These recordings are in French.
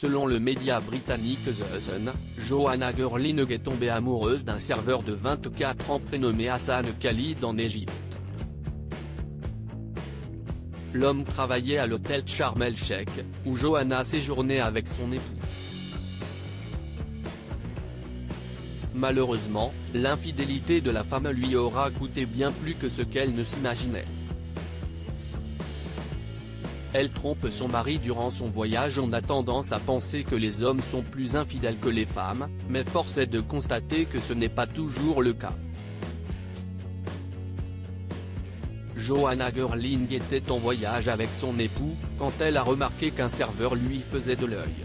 Selon le média britannique The Sun, Joanna Gurling est tombée amoureuse d'un serveur de 24 ans prénommé Hassan Khalid en Égypte. L'homme travaillait à l'hôtel Sharm el-Sheikh, où Joanna séjournait avec son époux. Malheureusement, l'infidélité de la femme lui aura coûté bien plus que ce qu'elle ne s'imaginait. Elle trompe son mari durant son voyage. On a tendance à penser que les hommes sont plus infidèles que les femmes, mais force est de constater que ce n'est pas toujours le cas. Joanna Gurling était en voyage avec son époux, quand elle a remarqué qu'un serveur lui faisait de l'œil.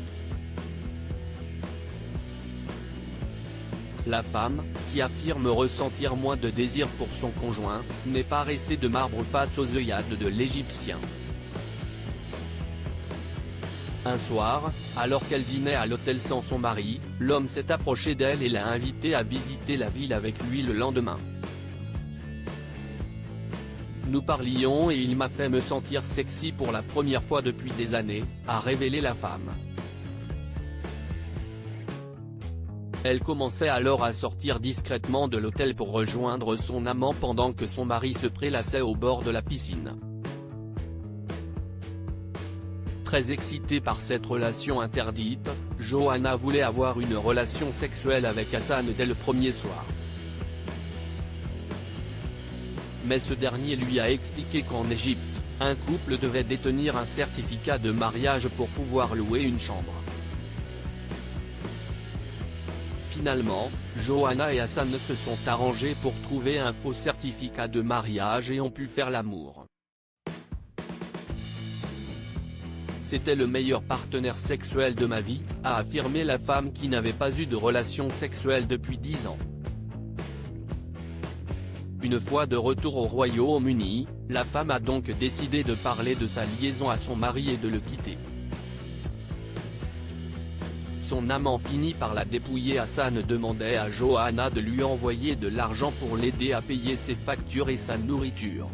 La femme, qui affirme ressentir moins de désir pour son conjoint, n'est pas restée de marbre face aux œillades de l'Égyptien. Un soir, alors qu'elle dînait à l'hôtel sans son mari, l'homme s'est approché d'elle et l'a invitée à visiter la ville avec lui le lendemain. Nous parlions et il m'a fait me sentir sexy pour la première fois depuis des années, a révélé la femme. Elle commençait alors à sortir discrètement de l'hôtel pour rejoindre son amant pendant que son mari se prélassait au bord de la piscine. Très excitée par cette relation interdite, Joanna voulait avoir une relation sexuelle avec Hassan dès le premier soir. Mais ce dernier lui a expliqué qu'en Égypte, un couple devait détenir un certificat de mariage pour pouvoir louer une chambre. Finalement, Joanna et Hassan se sont arrangés pour trouver un faux certificat de mariage et ont pu faire l'amour. C'était le meilleur partenaire sexuel de ma vie, a affirmé la femme qui n'avait pas eu de relation sexuelle depuis 10 ans. Une fois de retour au Royaume-Uni, la femme a donc décidé de parler de sa liaison à son mari et de le quitter. Son amant finit par la dépouiller. Hassan demandait à Joanna de lui envoyer de l'argent pour l'aider à payer ses factures et sa nourriture.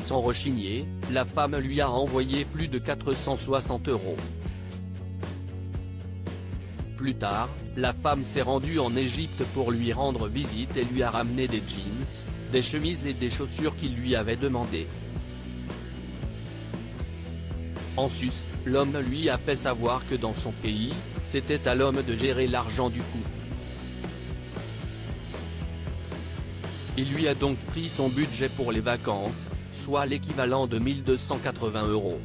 Sans rechigner, la femme lui a envoyé plus de 460 €. Plus tard, la femme s'est rendue en Égypte pour lui rendre visite et lui a ramené des jeans, des chemises et des chaussures qu'il lui avait demandées. En sus, l'homme lui a fait savoir que dans son pays, c'était à l'homme de gérer l'argent du couple. Il lui a donc pris son budget pour les vacances, soit l'équivalent de 1 280 €.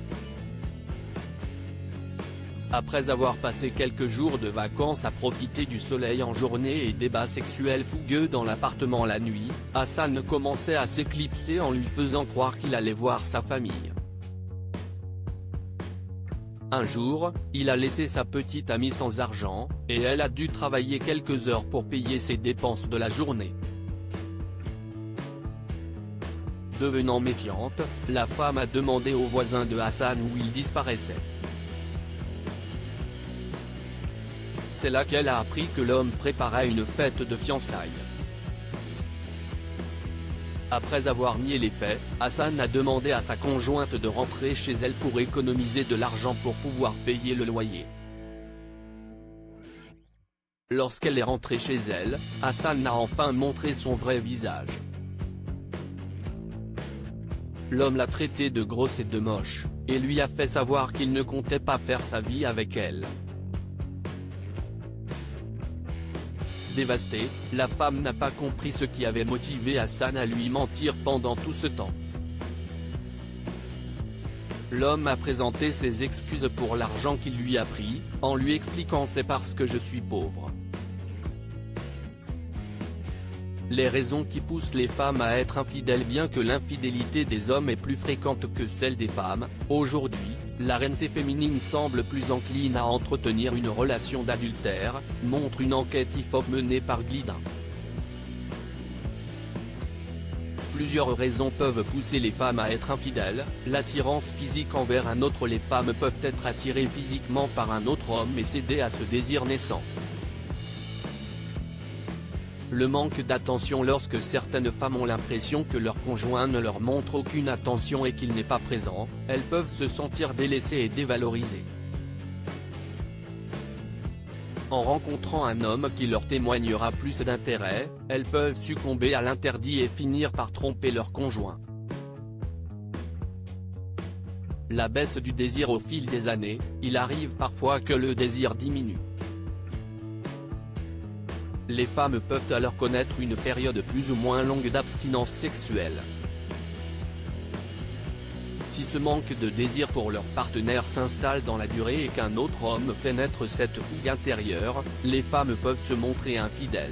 Après avoir passé quelques jours de vacances à profiter du soleil en journée et débats sexuels fougueux dans l'appartement la nuit, Hassan commençait à s'éclipser en lui faisant croire qu'il allait voir sa famille. Un jour, il a laissé sa petite amie sans argent, et elle a dû travailler quelques heures pour payer ses dépenses de la journée. Devenant méfiante, la femme a demandé aux voisins de Hassan où il disparaissait. C'est là qu'elle a appris que l'homme préparait une fête de fiançailles. Après avoir nié les faits, Hassan a demandé à sa conjointe de rentrer chez elle pour économiser de l'argent pour pouvoir payer le loyer. Lorsqu'elle est rentrée chez elle, Hassan a enfin montré son vrai visage. L'homme l'a traitée de grosse et de moche, et lui a fait savoir qu'il ne comptait pas faire sa vie avec elle. Dévastée, la femme n'a pas compris ce qui avait motivé Hassan à lui mentir pendant tout ce temps. L'homme a présenté ses excuses pour l'argent qu'il lui a pris, en lui expliquant « c'est parce que je suis pauvre ». Les raisons qui poussent les femmes à être infidèles. Bien que l'infidélité des hommes est plus fréquente que celle des femmes, aujourd'hui, la reine féminine semble plus encline à entretenir une relation d'adultère, montre une enquête IFOP menée par Glidin. Plusieurs raisons peuvent pousser les femmes à être infidèles: l'attirance physique envers un autre. Les femmes peuvent être attirées physiquement par un autre homme et céder à ce désir naissant. Le manque d'attention lorsque certaines femmes ont l'impression que leur conjoint ne leur montre aucune attention et qu'il n'est pas présent, elles peuvent se sentir délaissées et dévalorisées. En rencontrant un homme qui leur témoignera plus d'intérêt, elles peuvent succomber à l'interdit et finir par tromper leur conjoint. La baisse du désir au fil des années, il arrive parfois que le désir diminue. Les femmes peuvent alors connaître une période plus ou moins longue d'abstinence sexuelle. Si ce manque de désir pour leur partenaire s'installe dans la durée et qu'un autre homme fait naître cette fougue intérieure, les femmes peuvent se montrer infidèles.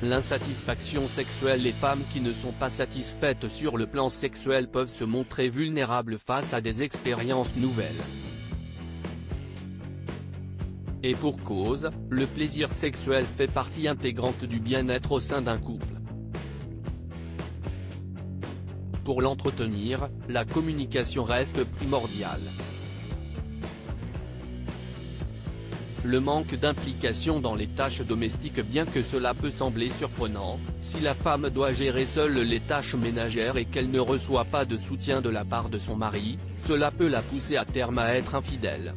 L'insatisfaction sexuelle. Les femmes qui ne sont pas satisfaites sur le plan sexuel peuvent se montrer vulnérables face à des expériences nouvelles. Et pour cause, le plaisir sexuel fait partie intégrante du bien-être au sein d'un couple. Pour l'entretenir, la communication reste primordiale. Le manque d'implication dans les tâches domestiques. Bien que cela peut sembler surprenant, si la femme doit gérer seule les tâches ménagères et qu'elle ne reçoit pas de soutien de la part de son mari, cela peut la pousser à terme à être infidèle.